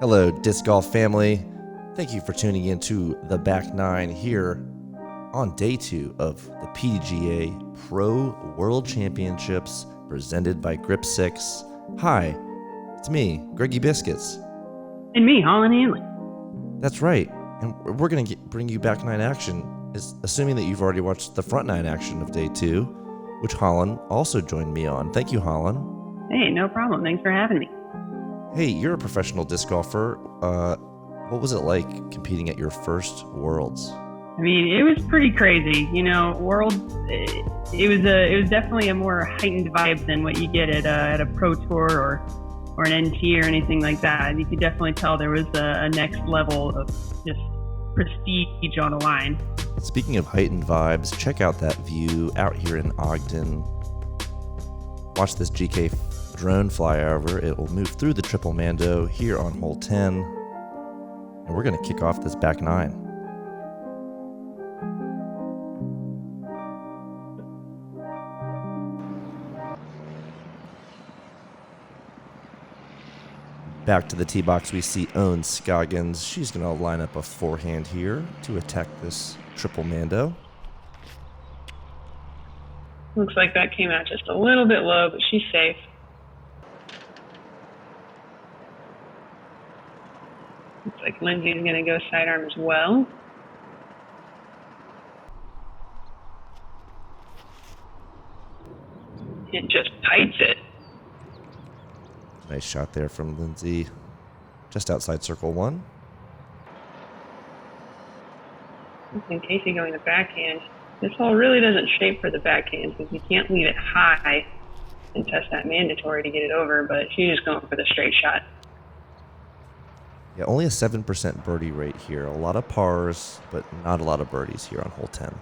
Hello, disc golf family. Thank you for tuning in to the Back Nine here on day 2 of the PDGA Pro World Championships presented by Grip 6. Hi, it's me, Greggy Biscuits. And me, Holyn Handley. That's right. And we're going to bring you Back Nine action, assuming that you've already watched the Front Nine action of day 2, which Holyn also joined me on. Thank you, Holyn. Hey, no problem. Thanks for having me. Hey, you're a professional disc golfer. What was it like competing at your first Worlds? I mean, it was pretty crazy. You know, Worlds, it was definitely a more heightened vibe than what you get at a Pro Tour or an NT or anything like that. You could definitely tell there was a next level of just prestige on the line. Speaking of heightened vibes, check out that view out here in Ogden. Watch this GK drone flyover. It will move through the Triple Mando here on hole 10. And we're going to kick off this Back Nine. Back to the tee box, we see Ohn Scoggins. She's going to line up a forehand here to attack this Triple Mando. Looks like that came out just a little bit low, but she's safe. Looks like Lindsay's going to go sidearm as well. It just tights it. Nice shot there from Lindsay. Just outside circle 1. And Casey going to backhand. This hole really doesn't shape for the backhand because you can't leave it high and test that mandatory to get it over, but she's just going for the straight shot. Yeah, only a 7% birdie rate here. A lot of pars, but not a lot of birdies here on hole 10.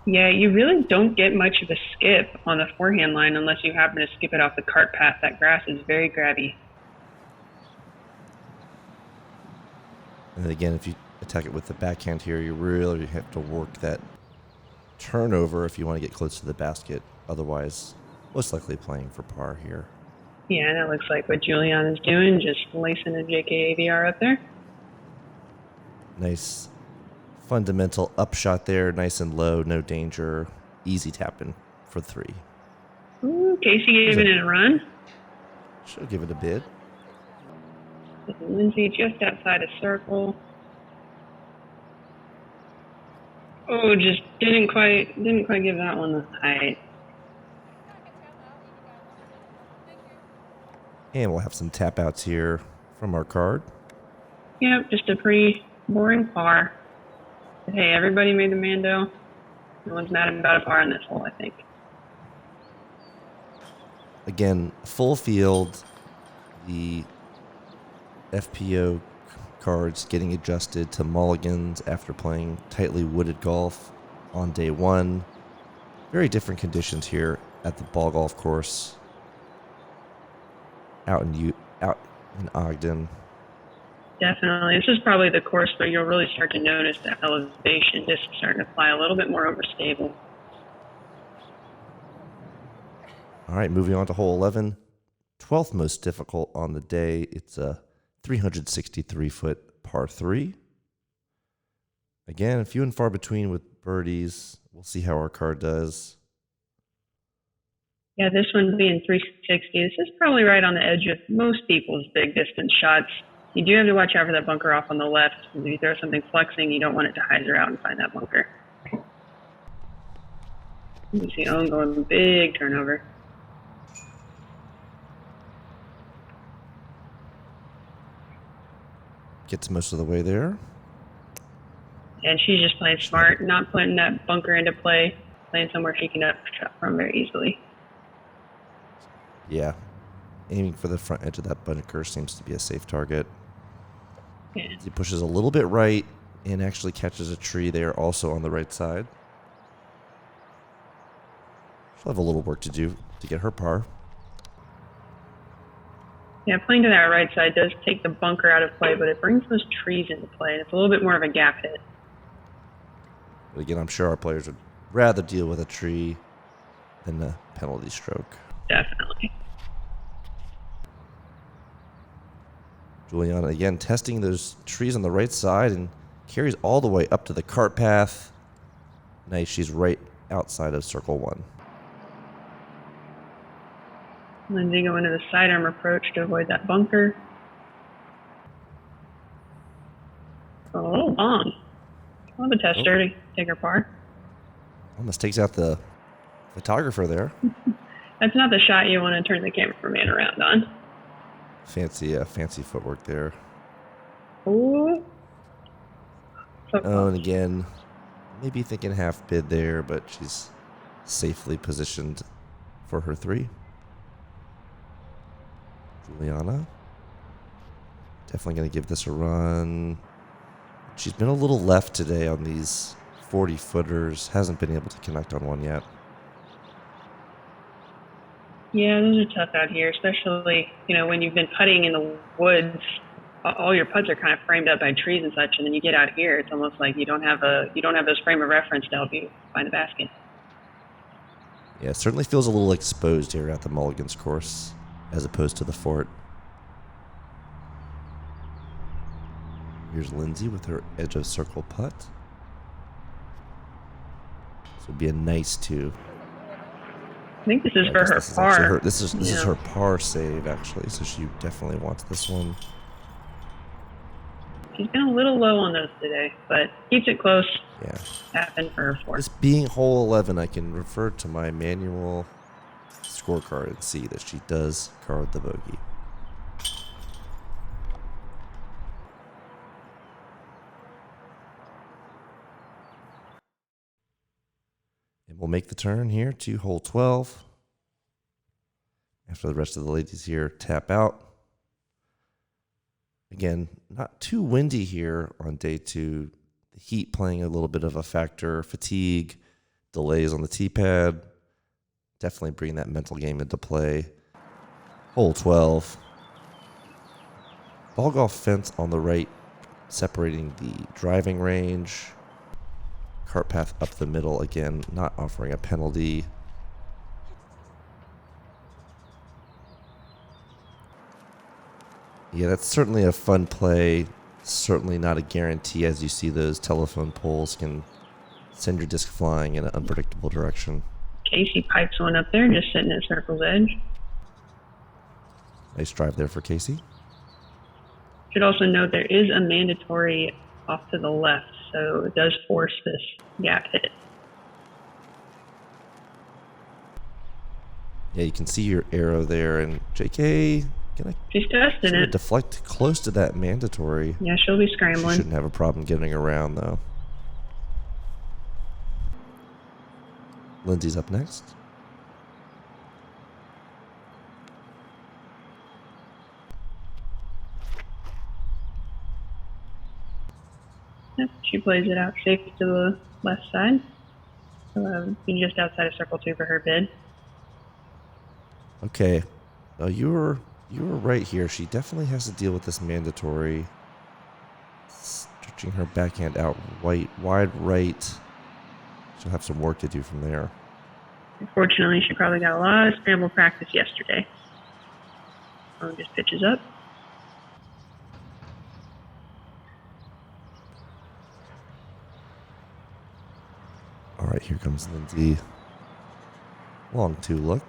Yeah, you really don't get much of a skip on the forehand line unless you happen to skip it off the cart path. That grass is very grabby. And then again, if you attack it with the backhand here, you really have to work that turnover if you want to get close to the basket. Otherwise, most likely playing for par here. Yeah, and that looks like what Juliana's doing, just lacing a JK AVR up there. Nice fundamental upshot there, nice and low, no danger, easy tapping for 3. Ooh, Casey giving it a run. She'll give it a bid. Lindsay just outside a circle. Oh, just didn't quite give that one the height. And we'll have some tap outs here from our card. Yep, just a pretty boring par. But hey, everybody made the Mando. No one's mad about a par in this hole, I think. Again, full field, the FPO cards getting adjusted to Mulligans after playing tightly wooded golf on day 1. Very different conditions here at the ball golf course out in Ogden. Definitely. This is probably the course where you'll really start to notice the elevation just starting to fly a little bit more overstable. All right, moving on to hole 11. 12th most difficult on the day. It's a 363-foot par 3. Again, few and far between with birdies. We'll see how our card does. Yeah, this one being 360. This is probably right on the edge of most people's big distance shots. You do have to watch out for that bunker off on the left. If you throw something flexing, you don't want it to hyzer out and find that bunker. You see Ohn going big turnover. Gets most of the way there. And she's just playing smart, not putting that bunker into play, playing somewhere she can shot from very easily. Yeah. Aiming for the front edge of that bunker seems to be a safe target. Yeah. He pushes a little bit right and actually catches a tree there also on the right side. She'll have a little work to do to get her par. Yeah, playing to that right side does take the bunker out of play, but it brings those trees into play, and it's a little bit more of a gap hit. But again, I'm sure our players would rather deal with a tree than a penalty stroke. Definitely. Juliana again testing those trees on the right side and carries all the way up to the cart path. Nice, she's right outside of circle 1. Lindsay going to the sidearm approach to avoid that bunker. A little long. I'll have a tester to take her par. Almost takes out the photographer there. That's not the shot you want to turn the cameraman around on. Fancy footwork there. Ooh. So Oh, and again, maybe thinking half bid there, but she's safely positioned for her 3. Juliana. Definitely going to give this a run. She's been a little left today on these 40-footers. Hasn't been able to connect on one yet. Yeah, those are tough out here, especially, when you've been putting in the woods. All your putts are kind of framed up by trees and such, and then you get out here, it's almost like you don't have those frame of reference to help you find the basket. Yeah, it certainly feels a little exposed here at the Mulligans course as opposed to the fort. Here's Lindsay with her edge of circle putt. This would be a nice 2. I think this is for her par. This is her par save, actually, so she definitely wants this one. She's been a little low on those today, but keeps it close. Yeah. Tapping for her 4. This being hole 11, I can refer to my manual scorecard and see that she does card the bogey. And we'll make the turn here to hole 12. After the rest of the ladies here tap out. Again, not too windy here on day 2. The heat playing a little bit of a factor. Fatigue, delays on the tee pad. Definitely bring that mental game into play. Hole 12. Ball golf fence on the right, separating the driving range. Cart path up the middle, again, not offering a penalty. Yeah, that's certainly a fun play. Certainly not a guarantee, as you see those telephone poles can send your disc flying in an unpredictable direction. Casey pipes one up there, just sitting at circle's edge. Nice drive there for Casey. Should also note there is a mandatory off to the left, so it does force this gap hit. Yeah, you can see your arrow there, and JK she's testing it. Deflect close to that mandatory. Yeah, she'll be scrambling. She shouldn't have a problem getting around, though. Lindsay's up next. Yep, she plays it out safe to the left side. Being just outside of circle 2 for her bid. Okay. You were right here. She definitely has to deal with this mandatory. Stretching her backhand out wide right. She'll have some work to do from there. Unfortunately, she probably got a lot of scramble practice yesterday. Just pitches up. All right, here comes Lindsay. Long 2 look.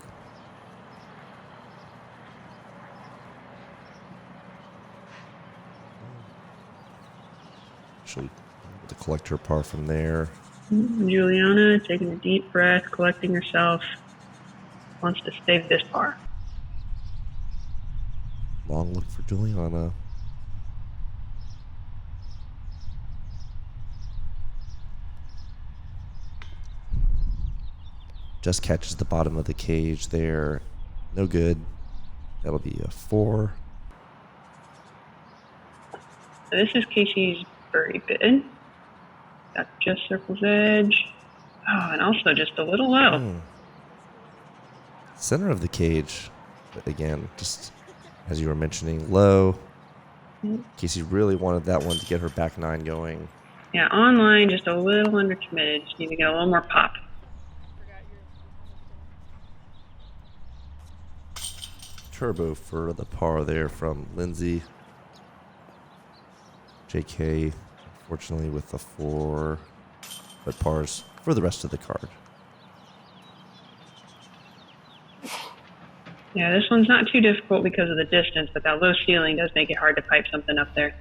She'll be able to collect her par from there. Juliana taking a deep breath, collecting herself. Wants to save this par. Long look for Juliana. Just catches the bottom of the cage there. No good. That'll be a 4. So this is Casey's birdie bid. Got just circle's edge. Oh, and also just a little low. Center of the cage. But again, just as you were mentioning, low. Casey really wanted that one to get her back 9 going. Yeah, online, just a little undercommitted. Just need to get a little more pop. Turbo for the par there from Lindsay. JK, unfortunately, with the 4, but pars for the rest of the card. Yeah, this one's not too difficult because of the distance, but that low ceiling does make it hard to pipe something up there.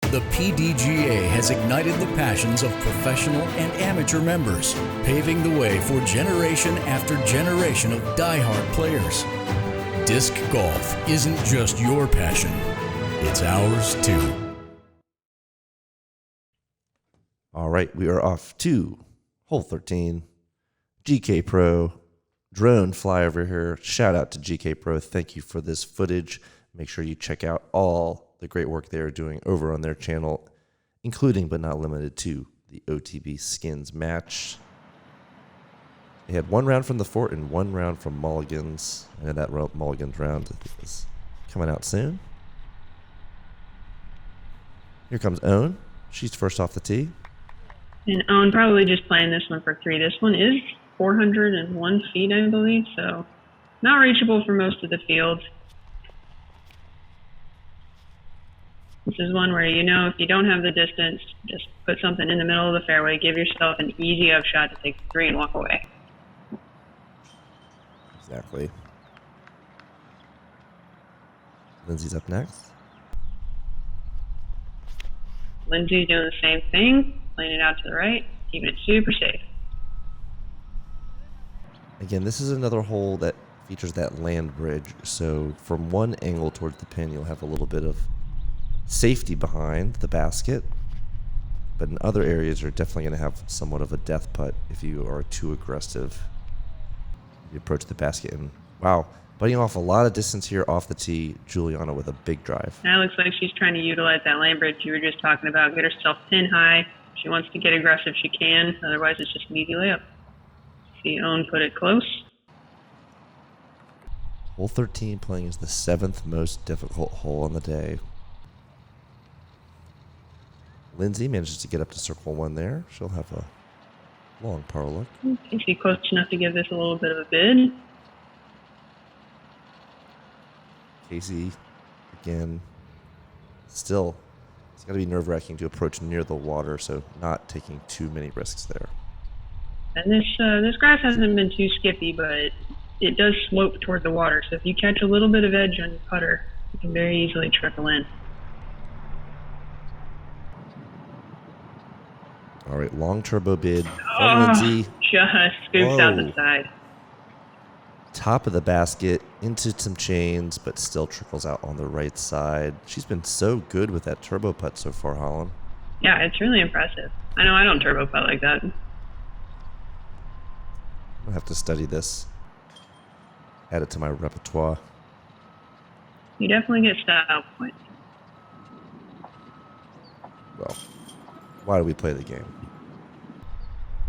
The PDGA has ignited the passions of professional and amateur members, paving the way for generation after generation of die-hard players. Disc golf isn't just your passion, it's ours too. All right, we are off to hole 13. GK Pro, drone fly over here. Shout out to GK Pro. Thank you for this footage. Make sure you check out all the great work they are doing over on their channel, including but not limited to the OTB skins match. They had 1 round from the fort and 1 round from Mulligans. I know that Mulligans round is coming out soon. Here comes Ohn. She's first off the tee. And Ohn probably just playing this one for 3. This one is 401 feet, I believe, so not reachable for most of the field. This is one where, if you don't have the distance, just put something in the middle of the fairway, give yourself an easy upshot to take the 3 and walk away. Exactly. Lindsay's up next. Lindsay's doing the same thing, playing it out to the right, keeping it super safe. Again, this is another hole that features that land bridge, so from one angle towards the pin, you'll have a little bit of safety behind the basket, but in other areas you're definitely going to have somewhat of a death putt if you are too aggressive. You approach the basket and wow, butting off a lot of distance here off the tee. Juliana with a big drive. That looks like she's trying to utilize that land bridge you were just talking about. Get herself pin high. If she wants to get aggressive, she can. Otherwise, it's just an easy layup. See Ohn put it close. Hole 13 playing is the 7th most difficult hole on the day. Lindsay manages to get up to circle 1 there. She'll have a long par look. Casey close enough to give this a little bit of a bid. Casey, again, still, it's got to be nerve-wracking to approach near the water, so not taking too many risks there. And this grass hasn't been too skippy, but it does slope toward the water. So if you catch a little bit of edge on your putter, you can very easily trickle in. All right, long turbo bid from Lindsay. Just scoops out the side. Top of the basket, into some chains, but still trickles out on the right side. She's been so good with that turbo putt so far, Holyn. Yeah, it's really impressive. I know I don't turbo putt like that. I'll have to study this. Add it to my repertoire. You definitely get style points. Well, why do we play the game?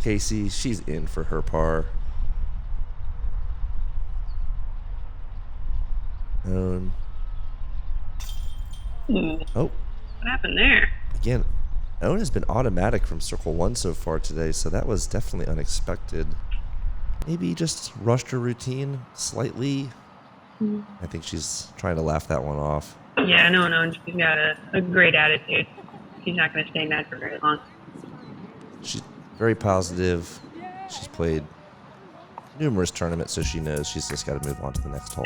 Casey, she's in for her par. Oh. What happened there? Again, Ohn has been automatic from circle 1 so far today, so that was definitely unexpected. Maybe just rushed her routine slightly. I think she's trying to laugh that one off. Yeah, no, she's got a great attitude. She's not going to stay mad for very long. She's very positive. She's played numerous tournaments, so she knows she's just got to move on to the next hole,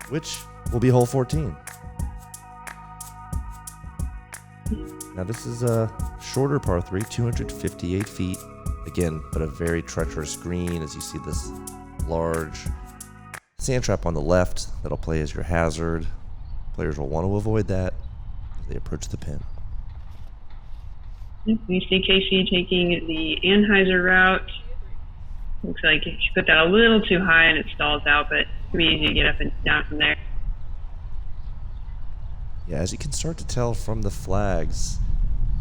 which will be hole 14. Now this is a shorter par 3, 258 feet. Again, but a very treacherous green, as you see this large sand trap on the left that'll play as your hazard. Players will want to avoid that as they approach the pin. We see Casey taking the Anheuser route. Looks like she put that a little too high and it stalls out, but it's pretty easy to get up and down from there. Yeah, as you can start to tell from the flags,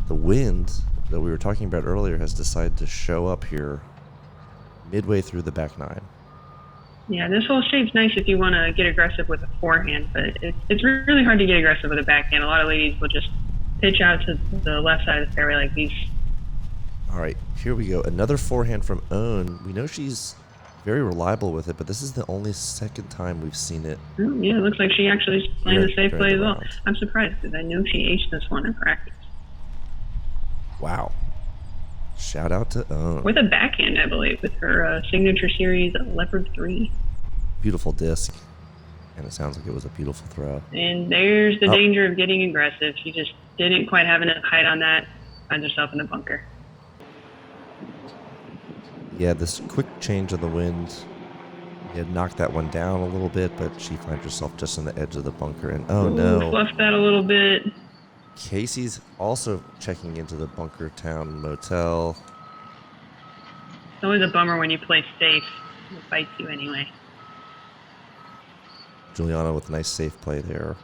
the wind that we were talking about earlier has decided to show up here midway through the back 9. Yeah, this whole shape's nice if you want to get aggressive with a forehand, but it's really hard to get aggressive with a backhand. A lot of ladies will just pitch out to the left side of the fairway like these. All right, here we go. Another forehand from Ohn. We know she's very reliable with it, but this is the only second time we've seen it. Yeah, it looks like she actually is playing the safe play as well. Round. I'm surprised because I know she aced this one in practice. Wow. Shout out to Ohn. With a backhand, I believe, with her signature series Leopard 3. Beautiful disc. And it sounds like it was a beautiful throw. And there's the danger of getting aggressive. She just didn't quite have enough height on that. Finds herself in the bunker. Yeah, this quick change of the wind. He had knocked that one down a little bit, but she finds herself just on the edge of the bunker. And oh no. Fluffed that a little bit. Casey's also checking into the Bunker Town Motel. It's always a bummer when you play safe. It bites you anyway. Juliana with a nice safe play there.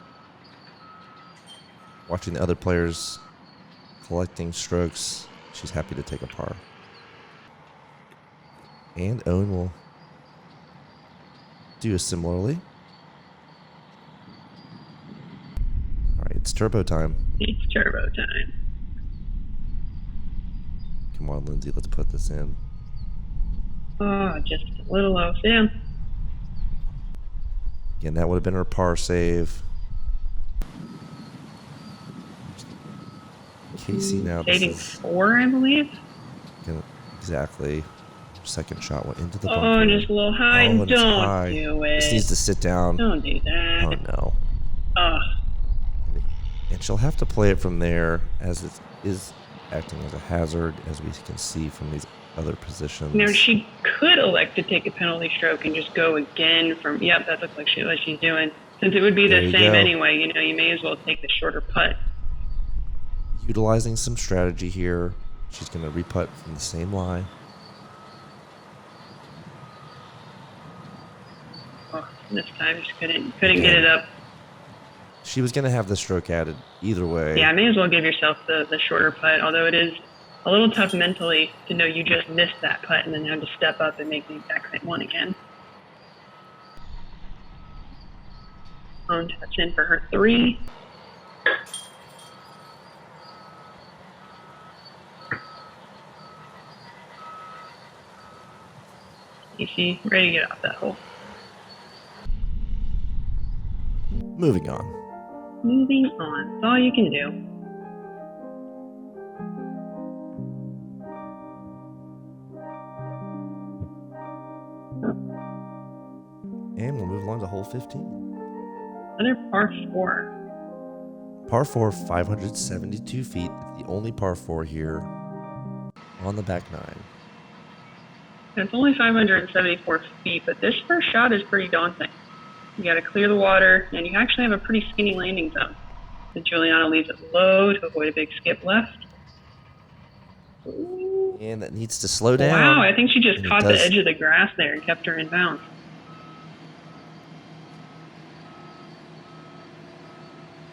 Watching the other players collecting strokes, she's happy to take a par. And Ohn will do similarly. All right, it's turbo time. It's turbo time. Come on, Lindsay, let's put this in. Oh, just a little low. Sit down. Again, that would have been her par save. Casey now. Shading 4, I believe. Exactly. Second shot went into the bunker. bunker. Just a little high. Oh, Don't do it. This needs to sit down. Don't do that. Oh, no. Ugh. And she'll have to play it from there, as it is acting as a hazard, as we can see from these other positions. You know, she could elect to take a penalty stroke and just go again from, yep, that looks like what she's doing. Since it would be the same anyway, you know, you may as well take the shorter putt. Utilizing some strategy here. She's going to re-putt from the same lie. Oh, this time just couldn't get it up. She was going to have the stroke added either way. Yeah, may as well give yourself the shorter putt, although it is a little tough mentally to know you just missed that putt and then have to step up and make the exact same one again. Ohn taps in for her 3. Casey, ready to get off that hole. Moving on. Moving on. That's all you can do. And we'll move along to hole 15. Another par 4. Par 4, 572 feet. The only par 4 here on the back 9. It's only 574 feet, but this first shot is pretty daunting. You got to clear the water, and you actually have a pretty skinny landing zone. So Juliana leaves it low to avoid a big skip left. Ooh. And that needs to slow down. Wow, I think she just caught the edge of the grass there and kept her in bounds.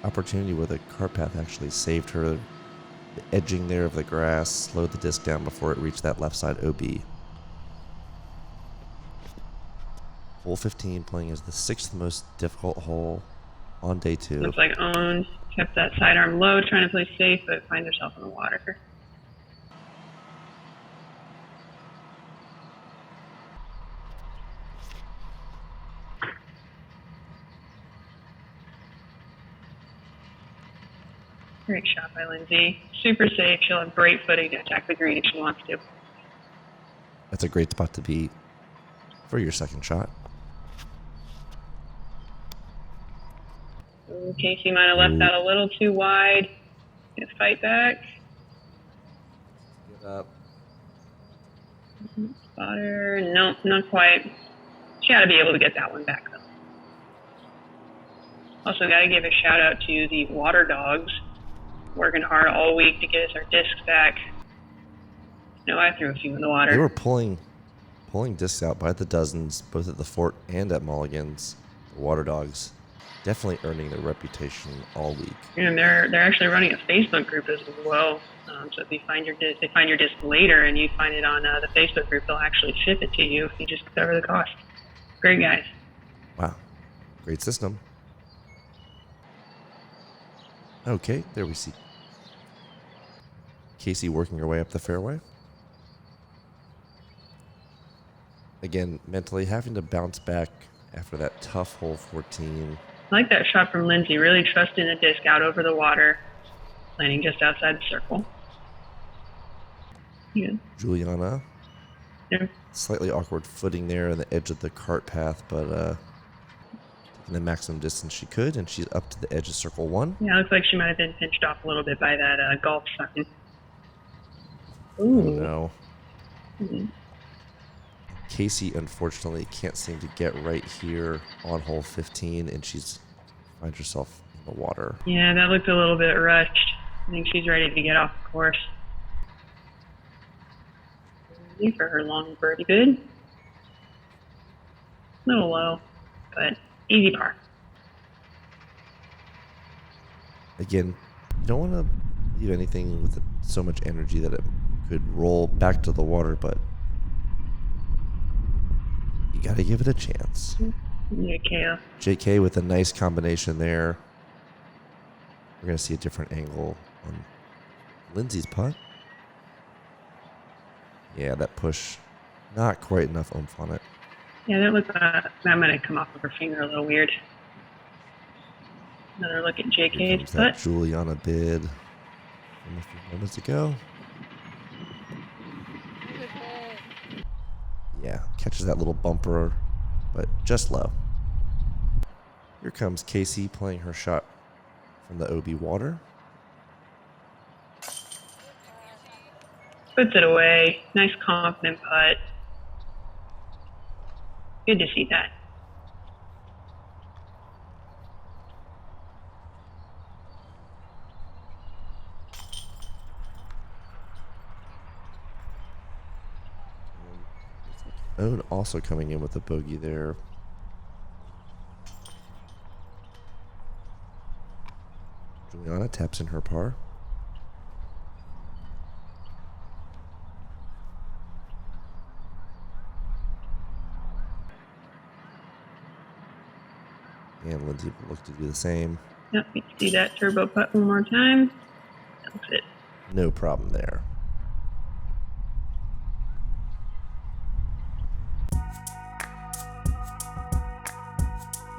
Opportunity where the cart path actually saved her. The edging there of the grass slowed the disc down before it reached that left side OB. Hole 15 playing as the 6th most difficult hole on day 2. Looks like Ohn kept that sidearm low, trying to play safe, but finds herself in the water. Great shot by Lindsay. Super safe. She'll have great footing to attack the green if she wants to. That's a great spot to be for your second shot. Casey might have left that a little too wide. Gonna fight back. Get up. Spot her. Nope, not quite. She ought to be able to get that one back, though. Also, got to give a shout out to the water dogs. Working hard all week to get us our discs back. No, I threw a few in the water. They were pulling discs out by the dozens, both at the fort and at Mulligans. The water dogs definitely earning their reputation all week. And they're actually running a Facebook group as well. So if you find your disc, they find your disc later, and you find it on the Facebook group, they'll actually ship it to you if you just cover the cost. Great guys. Wow, great system. Okay, there we see Casey working her way up the fairway. Again, mentally having to bounce back after that tough hole 14. I like that shot from Lindsay, really trusting the disc out over the water, landing just outside the circle. Yeah. Juliana, Yeah. slightly awkward footing there on the edge of the cart path, but taking the maximum distance she could, and she's up to the edge of circle 1. Yeah, looks like she might have been pinched off a little bit by that golf sign. Oh Ooh. no. Mm-hmm. Casey, unfortunately, can't seem to get right here on hole 15, and finds herself in the water. Yeah, that looked a little bit rushed. I think she's ready to get off the course. For her long birdie good. A little low, but easy par. Again, you don't want to leave anything with so much energy that it could roll back to the water, but you got to give it a chance. Yeah, KO. JK with a nice combination there. We're going to see a different angle on Lindsay's putt. Yeah, that push, not quite enough oomph on it. Yeah, that might have come off of her finger a little weird. Another look at Here JK's comes that putt. Juliana bid from a few moments ago. Yeah, catches that little bumper, but just low. Here comes Casey playing her shot from the OB water. Puts it away. Nice confident putt. Good to see that. Ohn also coming in with a bogey there. Juliana taps in her par. And Lindsay will look to do the same. Yep, we can see that turbo putt one more time. That's it. No problem there.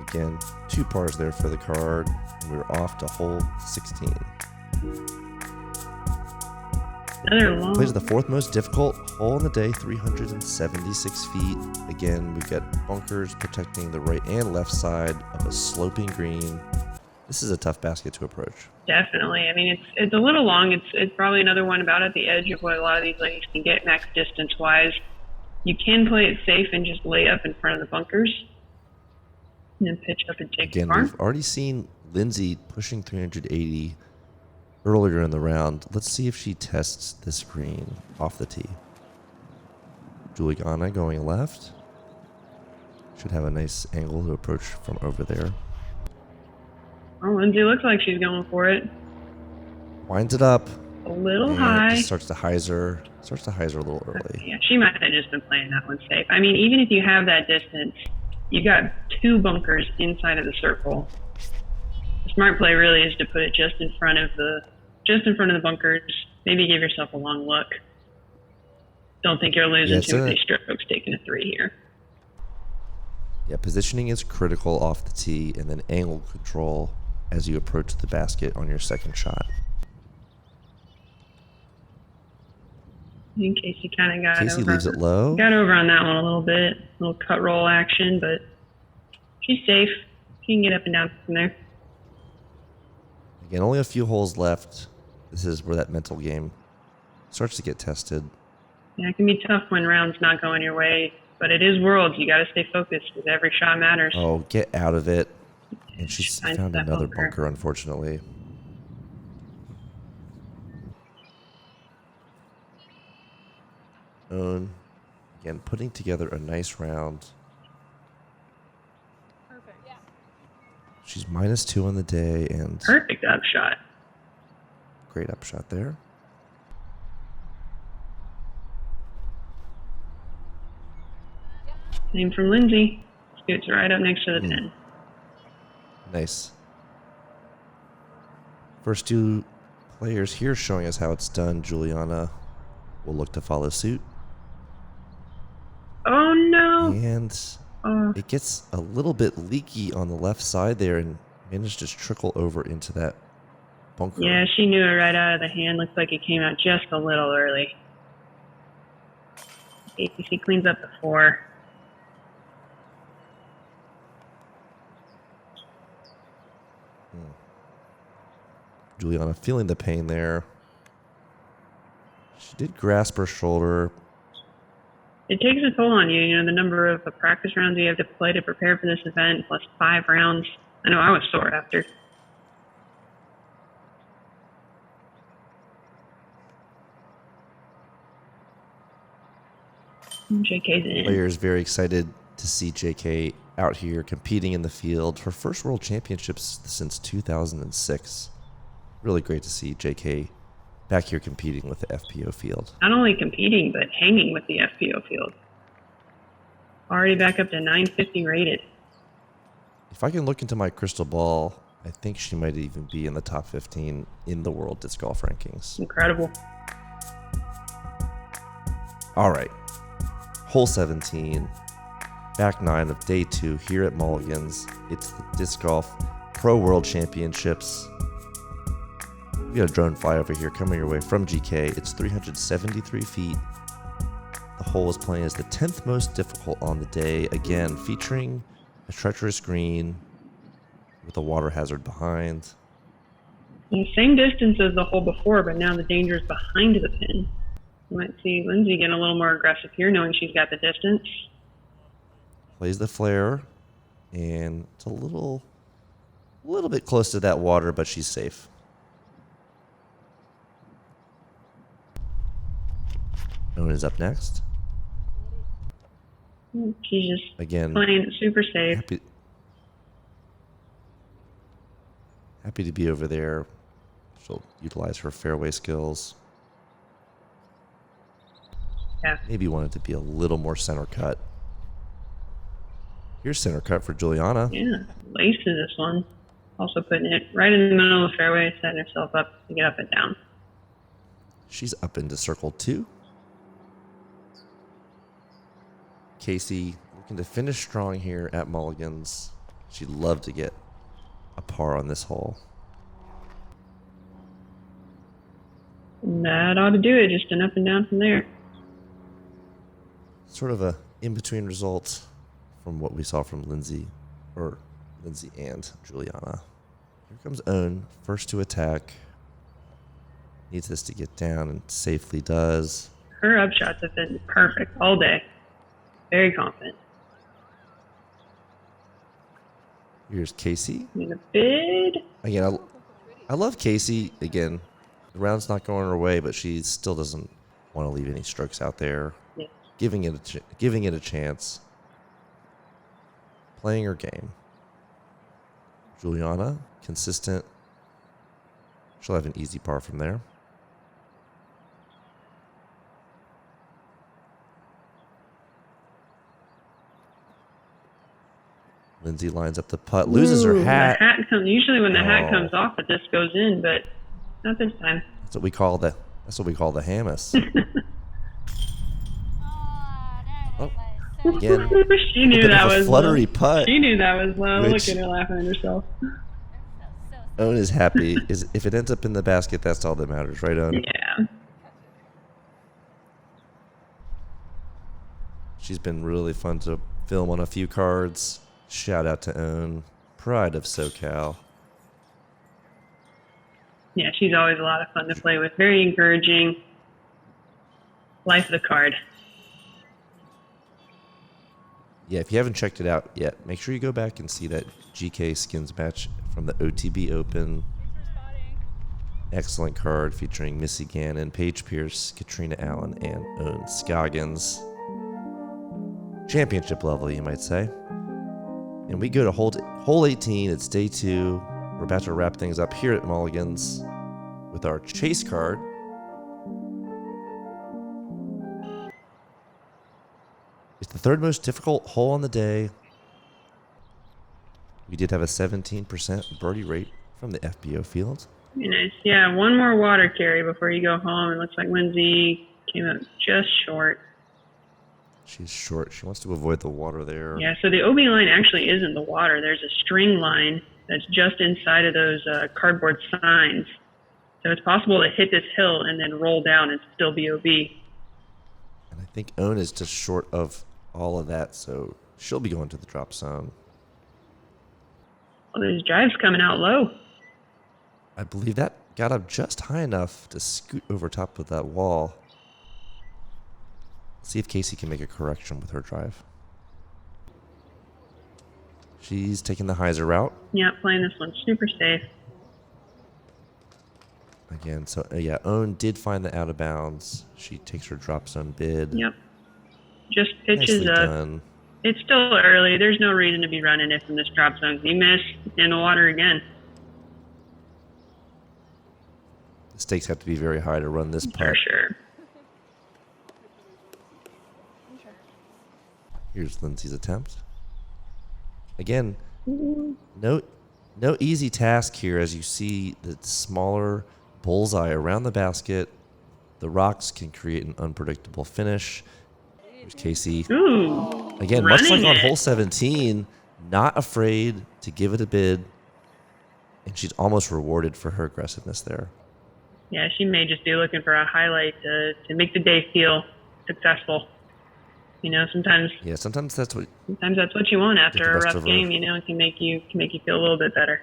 Again, 2 pars there for the card, and we're off to hole 16. Another long. Plays the 4th most difficult hole in the day, 376 feet. Again, we've got bunkers protecting the right and left side of a sloping green. This is a tough basket to approach. Definitely. I mean, it's a little long. It's probably another one about at the edge of what a lot of these ladies can get max distance wise. You can play it safe and just lay up in front of the bunkers and then pitch up and take Again, the par. we've already seen Lindsay pushing 380 earlier in the round. Let's see if she tests this green off the tee. Juliana going left. Should have a nice angle to approach from over there. Oh, Lindsay looks like she's going for it. Winds it up. A little and high. Just starts to hyzer a little early. Yeah, she might have just been playing that one safe. I mean, even if you have that distance, you got 2 bunkers inside of the circle. The smart play really is to put it just in front of the bunkers. Maybe give yourself a long look. Don't think you're losing too many strokes taking a 3 here. Yeah, positioning is critical off the tee, and then angle control as you approach the basket on your second shot. I think Casey kind of got Casey over. leaves it low. Got over on that one a little bit. A little cut roll action, but she's safe. She can get up and down from there. Again, only a few holes left. This is where that mental game starts to get tested. Yeah, it can be tough when rounds not going your way, but it is Worlds. You got to stay focused because every shot matters. Oh, get out of it. And she's Finds found that another bunker, unfortunately. Ohn, again, putting together a nice round. Perfect. Yeah. She's -2 on the day, and Perfect upshot. great upshot there. Same from Lindsay. Scoots right up next to the pin. Nice. First 2 players here showing us how it's done. Juliana will look to follow suit. Oh no! and it gets a little bit leaky on the left side there and managed to trickle over into that bunker. Yeah, she knew it right out of the hand. Looks like it came out just a little early. ATC cleans up the 4. Juliana feeling the pain there. She did grasp her shoulder. It takes a toll on you. You know, the number of practice rounds you have to play to prepare for this event, plus 5 rounds. I know I was sore after. JK's in. Players very excited to see JK out here competing in the field. Her first World Championships since 2006. Really great to see JK back here competing with the FPO field. Not only competing, but hanging with the FPO field. Already back up to 950 rated. If I can look into my crystal ball, I think she might even be in the top 15 in the world disc golf rankings. Incredible. All right. Hole 17, back 9 of day 2 here at Mulligans. It's the Disc Golf Pro World Championships. We got a drone flyover here coming your way from GK. It's 373 feet. The hole is playing as the 10th most difficult on the day. Again, featuring a treacherous green with a water hazard behind. Same distance as the hole before, but now the danger is behind the pin. You might see Lindsay getting a little more aggressive here, knowing she's got the distance. Plays the flare, and it's a little bit close to that water, but she's safe. Ohn is up next. She's just Again, playing it super safe. Happy to be over there. She'll utilize her fairway skills. Yeah. Maybe wanted to be a little more center cut. Here's center cut for Juliana. Yeah, laces this one. Also putting it right in the middle of the fairway, setting herself up to get up and down. She's up into circle 2. Casey looking to finish strong here at Mulligans. She'd love to get a par on this hole. And that ought to do it, just an up and down from there. Sort of a in-between result from what we saw from Lindsay and Juliana. Here comes Ohn, first to attack. Needs this to get down and safely does. Her upshots have been perfect all day. Very confident. Here's Casey. In a bid. Again, I love Casey. Again, the round's not going her way, but she still doesn't want to leave any strokes out there. Yeah. Giving it a chance. Playing her game. Juliana, consistent. She'll have an easy par from there. Lindsay lines up the putt, loses her hat. The hat comes, usually when the hat comes off, the disc goes in, but not this time. That's what we call the Hamas. Again, She knew that was fluttery putt. She knew that was low. Which- Look at her laughing at herself. Ohn is happy. If it ends up in the basket, that's all that matters, right, Ohn? Yeah. She's been really fun to film on a few cards. Shout out to Ohn, pride of SoCal. Yeah, she's always a lot of fun to play with. Very encouraging. Life of the card. Yeah, if you haven't checked it out yet, make sure you go back and see that GK skins match from the OTB Open. Excellent card featuring Missy Gannon, Paige Pierce, Katrina Allen, and Ohn Scoggins. Championship level, you might say. And we go to hole 18. It's day 2. We're about to wrap things up here at Mulligans with our chase card. It's the 3rd most difficult hole on the day. We did have a 17% birdie rate from the FPO field. Very nice. Yeah, one more water carry before you go home. It looks like Lindsay came up just short. She's short. She wants to avoid the water there. Yeah, so the OB line actually isn't the water. There's a string line that's just inside of those cardboard signs. So it's possible to hit this hill and then roll down and still be OB. And I think Ohn is just short of all of that, so she'll be going to the drop zone. Well, there's drives coming out low. I believe that got up just high enough to scoot over top of that wall. See if Casey can make a correction with her drive. She's taking the hyzer route. Yeah, playing this one super safe. Again, so yeah, Ohn did find the out of bounds. She takes her drop zone bid. Yep. Just pitches Nicely up. done. It's still early. There's no reason to be running it from this drop zone. You miss in the water again. The stakes have to be very high to run this putt. For sure. Here's Lindsay's attempt. Again, no easy task here as you see the smaller bullseye around the basket. The rocks can create an unpredictable finish. Here's Casey. Ooh, again, much like on it. hole 17, not afraid to give it a bid. And she's almost rewarded for her aggressiveness there. Yeah, she may just be looking for a highlight to make the day feel successful. You know, sometimes that's what you want Get after the a best rough of her. game. You know, it can make you feel a little bit better.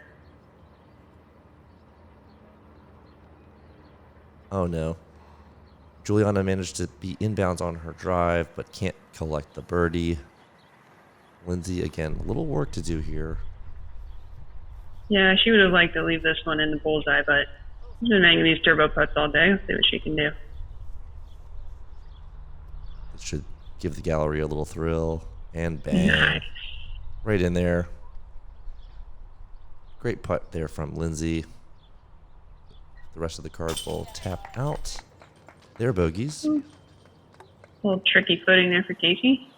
Oh no. Juliana managed to be inbounds on her drive, but can't collect the birdie. Lindsay, again, a little work to do here. Yeah, she would have liked to leave this one in the bullseye, but she's been making these turbo putts all day. Let's see what she can do. It should give the gallery a little thrill. And bang. Nice. Right in there. Great putt there from Lindsay. The rest of the cards will tap out. They're bogeys. A little tricky footing there for Casey.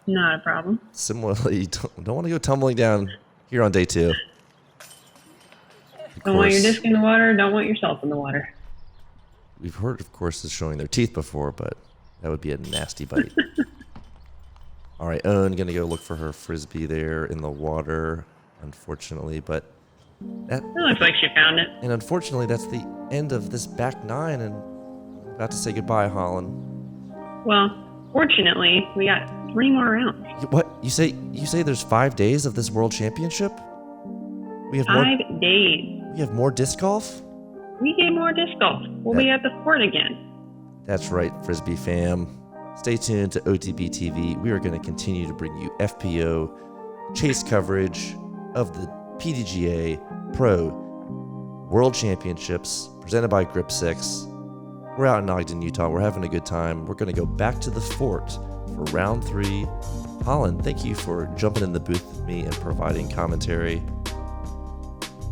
Not a problem. Similarly, you don't want to go tumbling down here on day 2. Don't want your disc in the water. Don't want yourself in the water. We've heard of courses showing their teeth before, but that would be a nasty bite. All right, Ohn going to go look for her frisbee there in the water, unfortunately, but that It looks like she found it. and unfortunately that's the end of this back 9, and I'm about to say goodbye, Holyn. Well, fortunately, we got 3 more rounds. What you say there's 5 days of this world championship? We have 5 days. We have more disc golf? We get more disc golf. We'll be at the fort again. That's right, Frisbee fam. Stay tuned to OTB TV. We are going to continue to bring you FPO chase coverage of the PDGA Pro World Championships presented by Grip 6. We're out in Ogden, Utah. We're having a good time. We're going to go back to the fort for round 3. Holyn, thank you for jumping in the booth with me and providing commentary.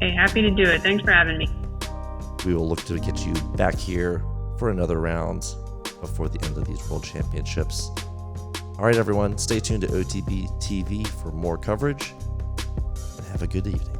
Hey, happy to do it. Thanks for having me. We will look to get you back here for another round before the end of these World Championships. All right, everyone, stay tuned to OTB TV for more coverage, and have a good evening.